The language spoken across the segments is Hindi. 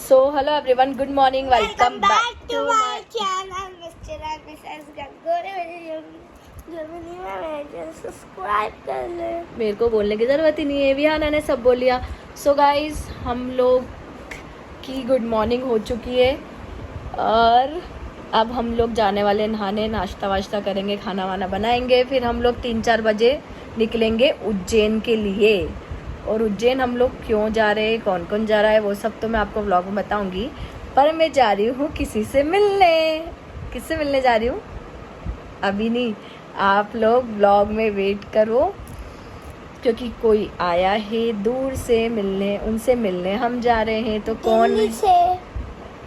So hello everyone, good morning, welcome back to my channel, Mr. and Mrs. Gangore. Subscribe कर ले। मेरे को बोलने की ज़रूरत ही नहीं है, विहाना ने सब बोल लिया। सो गाइस, हम लोग की गुड मॉर्निंग हो चुकी है और अब हम लोग जाने वाले नहाने, नाश्ता वाश्ता करेंगे, खाना वाना बनाएंगे, फिर हम लोग 3-4 बजे निकलेंगे उज्जैन के लिए। और उज्जैन हम लोग क्यों जा रहे हैं, कौन कौन जा रहा है, वो सब तो मैं आपको व्लॉग में बताऊंगी। पर मैं जा रही हूँ किसी से मिलने। किससे मिलने जा रही हूँ अभी नहीं, आप लोग व्लॉग में वेट करो, क्योंकि कोई आया है दूर से मिलने, उनसे मिलने हम जा रहे हैं। तो कौन से?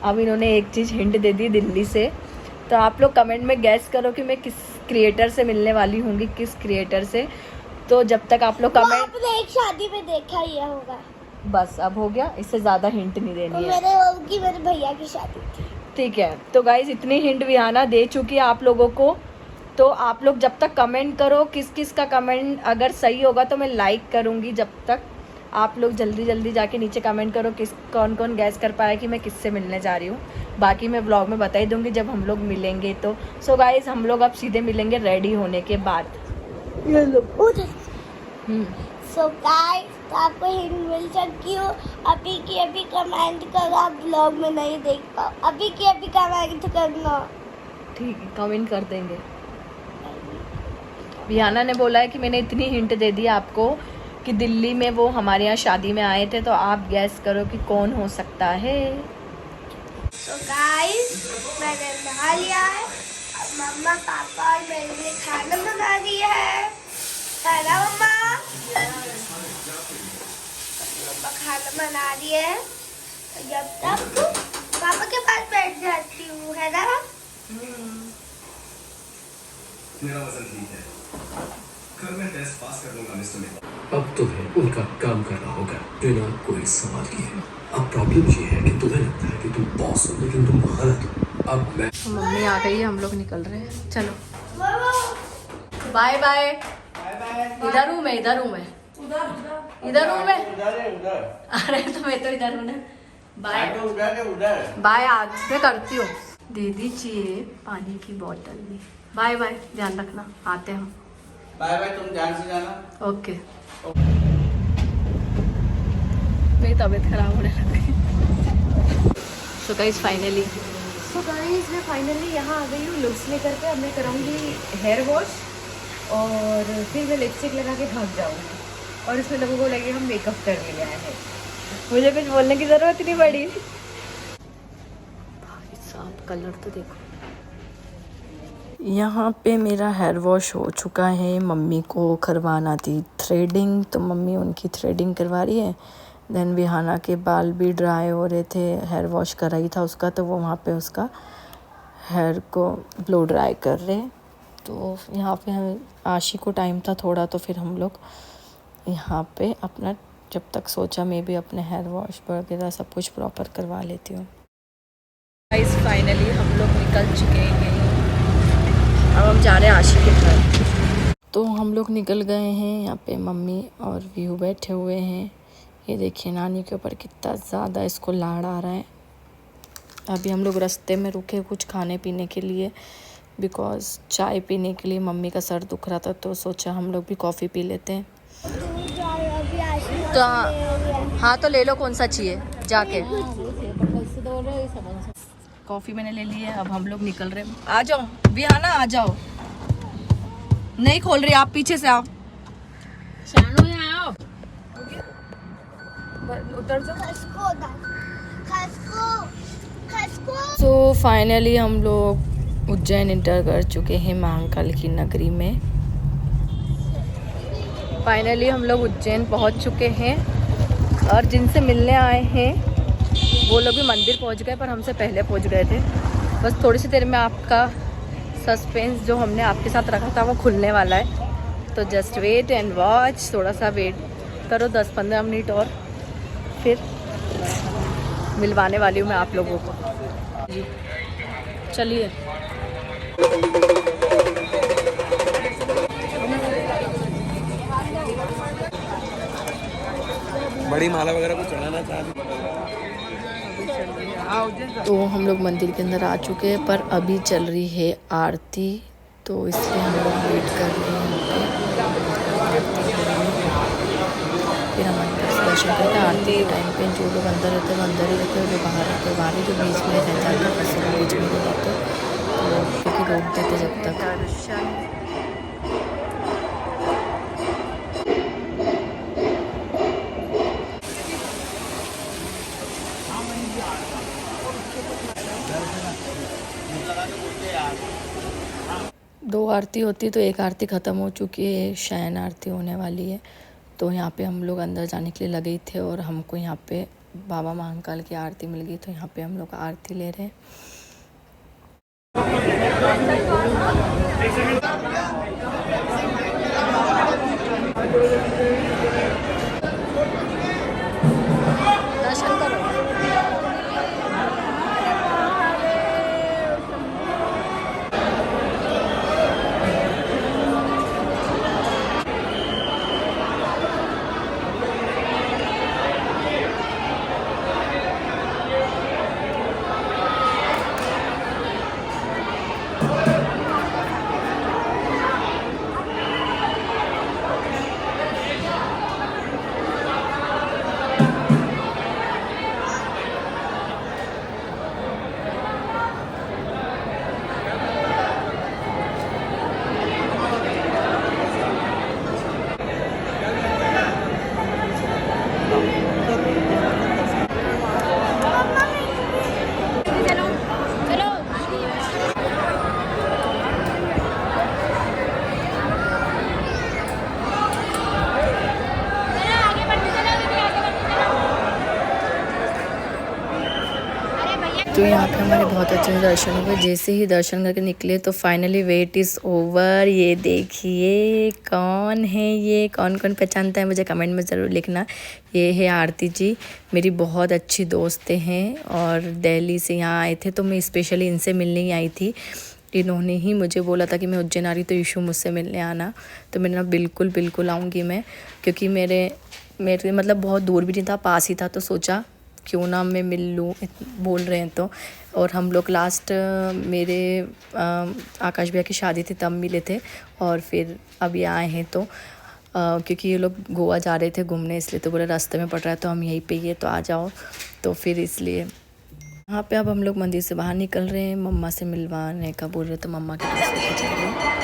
अब इन्होंने एक चीज़ हिंट दे दी, दिल्ली से। तो आप लोग कमेंट में गैस करो कि मैं किस क्रिएटर से मिलने वाली हूँगी, किस क्रिएटर से। तो जब तक आप लोग कमेंट, आपने एक शादी में देखा ही होगा। बस अब हो गया, इससे ज़्यादा हिंट नहीं देनी है। मेरे भैया की शादी थी। ठीक है, तो गाइज इतनी हिंट विहाना दे चुकी है आप लोगों को। तो आप लोग जब तक कमेंट करो, किस किस का कमेंट अगर सही होगा तो मैं लाइक करूँगी। जब तक आप लोग जल्दी जल्दी जाके नीचे कमेंट करो किस कौन कौन गैस कर पाया कि मैं किससे मिलने जा रही हूँ। बाकी मैं ब्लॉग में बता ही दूँगी जब हम लोग मिलेंगे। तो सो गाइज, हम लोग अब सीधे मिलेंगे रेडी होने के बाद। सो गाइस, तो आपको हिंट मिल चुकी हो। अभी की अभी कमेंट करो, आप ब्लॉग में नहीं देख पाओ, अभी की अभी कमेंट करना। ठीक है, कमेंट कर देंगे। विहाना ने बोला है कि मैंने इतनी हिंट दे दी आपको कि दिल्ली में वो हमारे यहाँ शादी में आए थे, तो आप गैस करो कि कौन हो सकता है। तो गाइस, मैंने नहा लिया है। अब मम्मा पापा और मेरे लिए खाना बना दिया है ना मम्मा? मम्मा खाना बना दिए है। तो जब तक पापा के पास बैठ जाती हूँ, है ना? मेरा वजन ठीक है, कल मैं टेस्ट पास कर लूंगा मिस्टर। अब तुम्हें उनका काम करना होगा, बिना कोई सवाल किए। अब प्रॉब्लम ये है कि तुम्हें लगता है कि तुम बॉस हो, लेकिन तुम गलत हो। अब मैं मम्मी आ गई है, हम लोग निकल रहे हैं। चलो बाय बाय। इधर हूँ मैं, इधर हूँ मैं, इधर हूँ मैं। अरे तो मैं तो इधर हूँ ना। बाय बाय, आज से करती हूँ। दे दीजिए पानी की बोतल भी। बाय बाय, ध्यान रखना, आते हैं हम। बाय बाय, तुम ध्यान से जाना। ओके। मेरी तबीयत खराब होने लग गई। सो गाइस मैं फाइनली यहाँ आ गई हूँ लुक्स लेकर के। अब मैं कराऊंगी हेयर वॉश और फिर मैं लिपस्टिक लगा के भाग जाऊंगी। और इसमें लोगों को लगेगा हम मेकअप करने गए हैं। मुझे कुछ बोलने की ज़रूरत ही नहीं पड़ी। भाई साहब, कलर तो देखो। यहाँ पे मेरा हेयर वॉश हो चुका है। मम्मी को करवाना थी थ्रेडिंग, तो मम्मी उनकी थ्रेडिंग करवा रही है। देन विहाना के बाल भी ड्राई हो रहे थे, हेयर वॉश कर रही था उसका, तो वो वहाँ पे उसका हेयर को ब्लो ड्राई कर रहे। तो यहाँ पे हम आशी को टाइम था थोड़ा, तो फिर हम लोग यहाँ पे अपना, जब तक सोचा मैं भी अपने हेयर वॉश वगैरह सब कुछ प्रॉपर करवा लेती हूँ। गाइस फाइनली हम लोग निकल चुके हैं। अब हम जा रहे हैं आशी के घर। तो हम लोग निकल गए हैं। यहाँ पे मम्मी और व्यू बैठे हुए हैं। ये देखिए नानी के ऊपर कितना ज़्यादा इसको लाड़ आ रहा है। अभी हम लोग रास्ते में रुके कुछ खाने पीने के लिए, बिकॉज़ चाय पीने के लिए मम्मी का सर दुख रहा था, तो सोचा हम लोग भी कॉफ़ी पी लेते हैं। तो हाँ, तो ले लो, कौन सा चाहिए जाके। कॉफ़ी मैंने ले ली है। अब हम लोग निकल रहे हैं। आ जाओ विहाना, आ जाओ। नहीं खोल रही, आप पीछे से आओ। उतर सो फाइनली हम लोग उज्जैन इंटर कर चुके हैं, महाकाल की नगरी में। फाइनली हम लोग उज्जैन पहुंच चुके हैं और जिनसे मिलने आए हैं वो लोग भी मंदिर पहुंच गए, पर हमसे पहले पहुंच गए थे। बस थोड़ी सी देर में आपका सस्पेंस जो हमने आपके साथ रखा था वो खुलने वाला है। तो जस्ट वेट एंड वॉच, थोड़ा सा वेट करो 10-15 मिनट और फिर मिलवाने वाली हूँ मैं आप लोगों को। चलिए बड़ी माला वगैरह कुछ चढ़ाना चाहती। तो हम लोग मंदिर के अंदर आ चुके हैं, पर अभी चल रही है आरती, तो इसलिए हम लोग वेट कर रहे हैं यहाँ पे। फिर हम अंदर से दर्शन करके आरती के टाइम पे जो लोग अंदर रहते हैं वो अंदर ही रहते हैं, जो बाहर रहते हैं बाहर ही, जो बीच में रह जाते हैं बस वो बीच में रह जाते हैं, तो क्योंकि रोक देते जब तक दर्शन। दो आरती होती तो एक आरती ख़त्म हो चुकी है, शयन आरती होने वाली है, तो यहाँ पे हम लोग अंदर जाने के लिए लगे ही थे और हमको यहाँ पे बाबा महाकाल की आरती मिल गई, तो यहाँ पे हम लोग आरती ले रहे हैं। दर्शन करो। तो यहाँ पे हमारे बहुत अच्छे से दर्शन हुए। जैसे ही दर्शन करके निकले तो फाइनली वेट इज़ ओवर। ये देखिए कौन है, ये कौन कौन पहचानता है मुझे कमेंट में ज़रूर लिखना। ये है आरती जी, मेरी बहुत अच्छी दोस्तें हैं और दिल्ली से यहाँ आए थे, तो मैं स्पेशली इनसे मिलने ही आई थी। इन्होंने ही मुझे बोला था कि मैं उज्जैन आ रही तो इशू मुझसे मिलने आना, तो मैंने ना बिल्कुल आऊँगी मैं, क्योंकि मेरे मतलब बहुत दूर भी नहीं था, पास ही था, तो सोचा क्यों ना मैं मिल लूँ, बोल रहे हैं तो। और हम लोग लास्ट मेरे आकाश भैया की शादी थी तब मिले थे, और फिर अभी आए हैं तो क्योंकि ये लोग गोवा जा रहे थे घूमने, इसलिए तो बोले रास्ते में पड़ रहा है तो हम यहीं पे ही है तो आ जाओ, तो फिर इसलिए यहाँ पे अब हम लोग मंदिर से बाहर निकल रहे हैं। मम्मा से मिलवाने का बोल रहे तो मम्मा के पास लेके चल रहे हैं।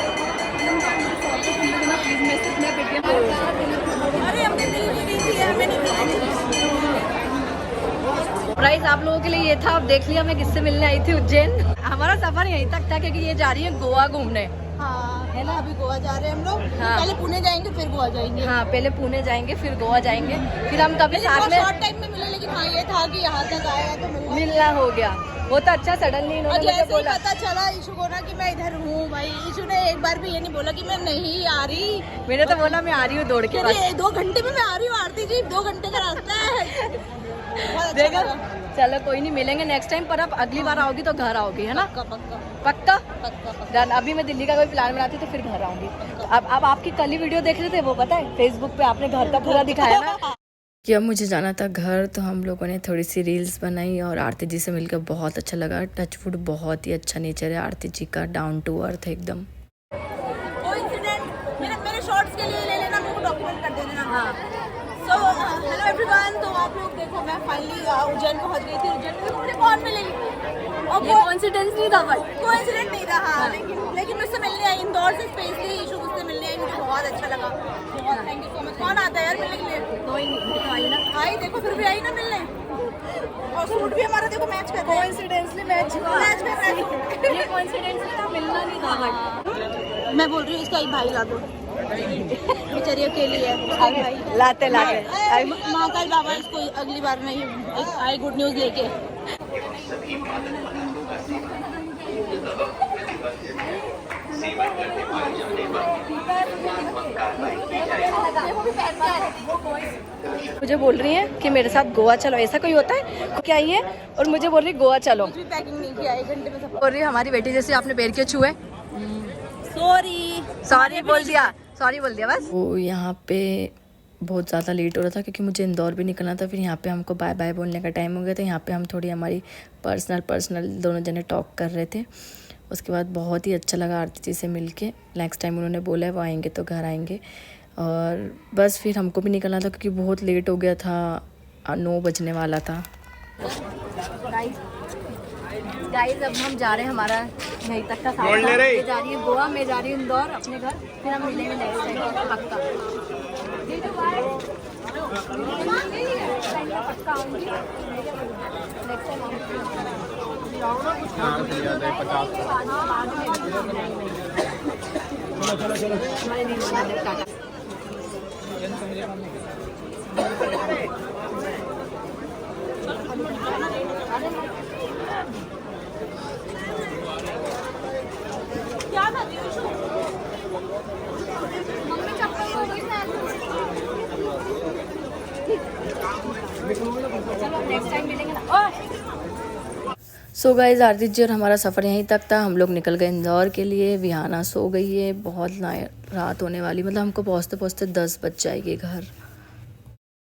प्राइस आप लोगों के लिए ये था, अब देख लिया मैं किससे मिलने आई थी उज्जैन। हमारा सफर यहीं तक था क्योंकि ये जा रही है गोवा घूमने। हाँ है ना, अभी गोवा जा रहे हैं हम लोग। हाँ। पहले पुणे जाएंगे फिर गोवा जाएंगे। हाँ पहले पुणे जाएंगे फिर गोवा जाएंगे, फिर हम कभी साथ में शॉर्ट टाइम में मिले, लेकिन हाँ ये था कि यहाँ तक आया तो मिलना हो गया। वो तो अच्छा सडनली इन्होंने मुझे बोला, पता चला इशू को ना कि मैं इधर हूँ। भाई इशू ने एक बार भी ये नहीं बोला कि मैं नहीं आ रही, मैंने तो बोला मैं आ रही हूँ दौड़ के। 2 घंटे में मैं आ रही हूँ आरती जी, 2 घंटे का रास्ता है। देखो चलो कोई नहीं, मिलेंगे नेक्स्ट टाइम, पर अब अगली बार आओगी तो घर आओगी, है ना? पक्का डन। अभी मैं दिल्ली का कोई प्लान बनाती तो फिर घर आऊंगी। अब आपकी कल ही वीडियो देख रहे थे, वो पता है फेसबुक पे आपने घर का पूरा दिखाया ना कि अब मुझे जाना था घर, तो हम लोगों ने थोड़ी सी रील्स बनाई और आरती जी से मिलकर बहुत अच्छा लगा। टचवुड बहुत ही अच्छा नेचर है आरती जी का, डाउन टू अर्थ एकदम। मेरे शॉर्ट्स के लिए ले लेना, मेरे को डॉक्यूमेंट कर देना। हाँ सो हेलो एवरीवन, तो आप लोग देखो मैं फाइनली उज्जैन पहुंच गई थी। उज्जैन में मुझे कौन मिलेगी, और ये कोइंसिडेंस नहीं था भाई, कोइंसिडेंट नहीं था। हाँ लेकिन मुझसे मिलने आई, इंदौर से स्पेशली इशू मुझसे मिलने आई, मुझे बहुत अच्छा लगा। बहुत थैंक यू सो मच। कौन आता है यार मिलने के लिए? कोई नहीं आई ना, आई देखो फिर भी आई ना मिलने, और सूट भी हमारा देखो मैच कर रहा है। कोइंसिडेंसली मैच कर रहा है। ये कोइंसिडेंसली था, मिलना नहीं था भाई। मैं बोल रही हूँ इसका एक भाई ला दो, बेचारी अकेली है। भाई लाते महाकाल बाबा इसको अगली बार नहीं आई गुड न्यूज लेके। मुझे बोल रही है कि मेरे साथ गोवा चलो, ऐसा कोई होता है क्या? आई है और मुझे बोल रही है गोवा चलो। कुछ भी पैकिंग नहीं किया, 1 घंटे में सब। बोल रही है हमारी बेटी जैसे आपने पैर क्यों छुए? सॉरी सॉरी बोल दिया बस। वो यहाँ पे बहुत ज़्यादा लेट हो रहा था क्योंकि मुझे इंदौर भी निकलना था। फिर यहाँ पे हमको बाय बाय बोलने का टाइम हो गया था। यहाँ पे हम थोड़ी हमारी पर्सनल दोनों जने टॉक कर रहे थे। उसके बाद बहुत ही अच्छा लगा आरती जी से मिल के। नेक्स्ट टाइम उन्होंने बोला है वो आएंगे तो घर आएंगे। और बस फिर हमको भी निकलना था क्योंकि बहुत लेट हो गया था, 9 बजने वाला था। गाइस अब हम जा रहे हैं, हमारा यहीं तक का साथ था। मैं जा रही है गोवा, मैं जा रही हूँ इंदौर अपने घर। फिर हम मिलेंगे नेक्स्ट टाइम पक्का। पक्का आऊँगी नेक्स्ट टाइम। सो गाइस आरती जी और हमारा सफ़र यहीं तक था। हम लोग निकल गए इंदौर के लिए। विहाना सो गई है, बहुत रात होने वाली, मतलब हमको पहुँचते पहुँचते 10 बज जाएगी घर।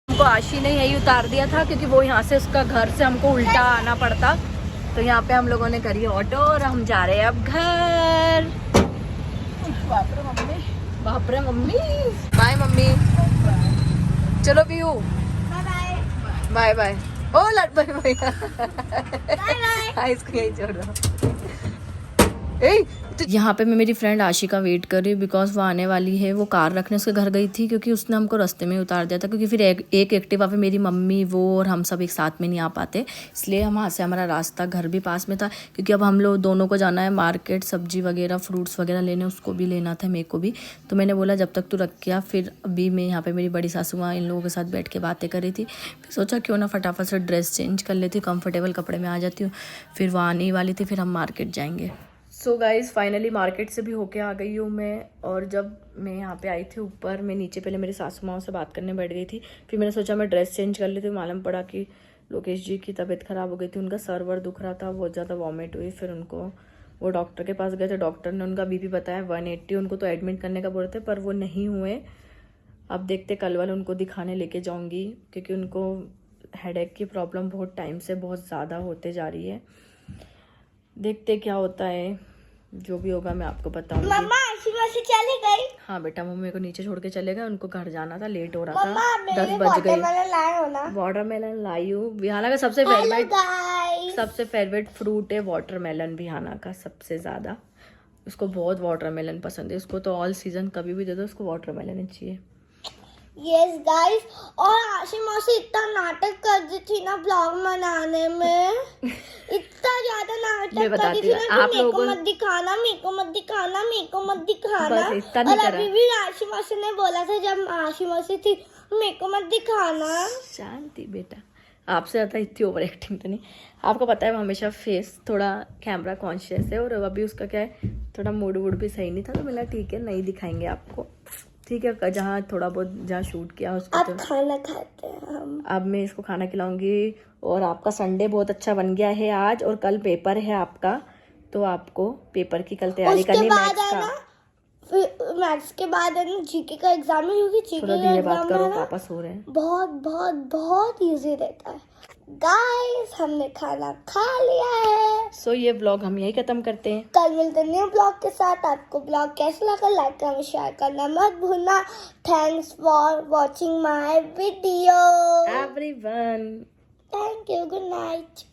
हमको आशी ने यही उतार दिया था क्योंकि वो यहाँ से उसका घर से हमको उल्टा आना पड़ता। तो यहाँ पे हम लोगों ने करी ऑटो और हम जा रहे हैं अब घर। बाप रे मम्मी, बाय मम्मी, चलो पीयू, बाय बाय। ओ लट बाय बाय, इसको यही छोड़ दो। तो यहाँ पे मैं मेरी फ्रेंड आशी का वेट कर रही हूँ बिकॉज वो आने वाली है। वो कार रखने उसके घर गई थी क्योंकि उसने हमको रास्ते में उतार दिया था, क्योंकि फिर एक एक्टिवा पे मेरी मम्मी वो और हम सब एक साथ में नहीं आ पाते, इसलिए हम वहाँ से हमारा रास्ता घर भी पास में था। क्योंकि अब हम लोग दोनों को जाना है मार्केट, सब्जी वगैरह फ्रूट्स वगैरह लेने, उसको भी लेना था, मेरे को भी। तो मैंने बोला जब तक तू रख के आ। फिर अभी मैं यहाँ पर मेरी बड़ी सासू माँ इन लोगों के साथ बैठ के बातें कर रही थी। फिर सोचा क्यों ना फटाफट से ड्रेस चेंज कर लेती हूँ, कम्फर्टेबल कपड़े में आ जाती हूँ। फिर वो आने ही वाली थी, फिर हम मार्केट जाएंगे। सो गाइज़ फाइनली मार्केट से भी होके आ गई हूँ मैं। और जब मैं यहाँ पे आई थी ऊपर, मैं नीचे पहले मेरी सासू माँ से बात करने बैठ गई थी। फिर मैंने सोचा मैं ड्रेस चेंज कर लेती हूँ। मालूम पड़ा कि लोकेश जी की तबीयत ख़राब हो गई थी, उनका सर वर दुख रहा था, बहुत ज़्यादा वॉमिट हुई। फिर उनको वो डॉक्टर के पास गए थे, डॉक्टर ने उनका बीपी बताया 180। उनको तो एडमिट करने का बोल रहे थे पर वो नहीं हुए। अब देखते कल वाले उनको दिखाने लेके जाऊँगी क्योंकि उनको हेडेक की प्रॉब्लम बहुत टाइम से बहुत ज़्यादा होते जा रही है। देखते क्या होता है, जो भी होगा मैं आपको बताऊंगी। मम्मा आशी मासी चली गई। हाँ बेटा, मम्मी को नीचे छोड़ के चले गए, उनको घर जाना था, लेट हो रहा था, मम्मा 10 बज गए। वाटरमेलन वाटरमेलन लाई हूँ। विहाना का सबसे फेवरेट फ्रूट है वाटरमेलन। विहाना का सबसे ज़्यादा, उसको बहुत वाटरमेलन पसंद है। उसको तो ऑल सीजन कभी भी दे दो उसको वाटरमेलन ही चाहिए। यस गाइस, और आशी मौसी इतना नाटक कर दी थी ना ब्लॉग बनाने में, इतना ज्यादा नाटक कर दी थी ना कि मेरे को मत दिखाना, मेरे को मत दिखाना, मेरे को मत दिखाना। और अभी भी आशी मौसी ने बोला था जब आशी मौसी थी मेरे को मत दिखाना। शांति बेटा, आपसे ज़्यादा इतनी ओवर एक्टिंग तो नहीं। आपको पता है वो हमेशा फेस थोड़ा कैमरा कॉन्शियस है, और अभी उसका क्या है थोड़ा मूड वूड भी सही नहीं था, तो मिला ठीक है नहीं दिखाएंगे आपको, ठीक है। जहाँ थोड़ा बहुत जहाँ शूट किया उसको अब खाना खाते हैं हम। अब मैं इसको खाना खिलाऊंगी। और आपका संडे बहुत अच्छा बन गया है आज, और कल पेपर है आपका, तो आपको पेपर की कल तैयारी करनी है मैथ्स का। मैथ्स के बाद है ना जीके का एग्जाम है, क्योंकि जीके थोड़ा का धीरे बात एग्जाम करो, है ना पापा सो रहे हैं। बहुत बहुत बहुत इजी रहता है। गाइस हमने खाना खा लिया है। सो ये व्लॉग हम यही खत्म करते हैं। कल मिलते हैं न्यू ब्लॉग के साथ। आपको ब्लॉग कैसा लगा लाइक करना शेयर करना मत भूलना। Thanks for watching my video everyone. Thank you, good night.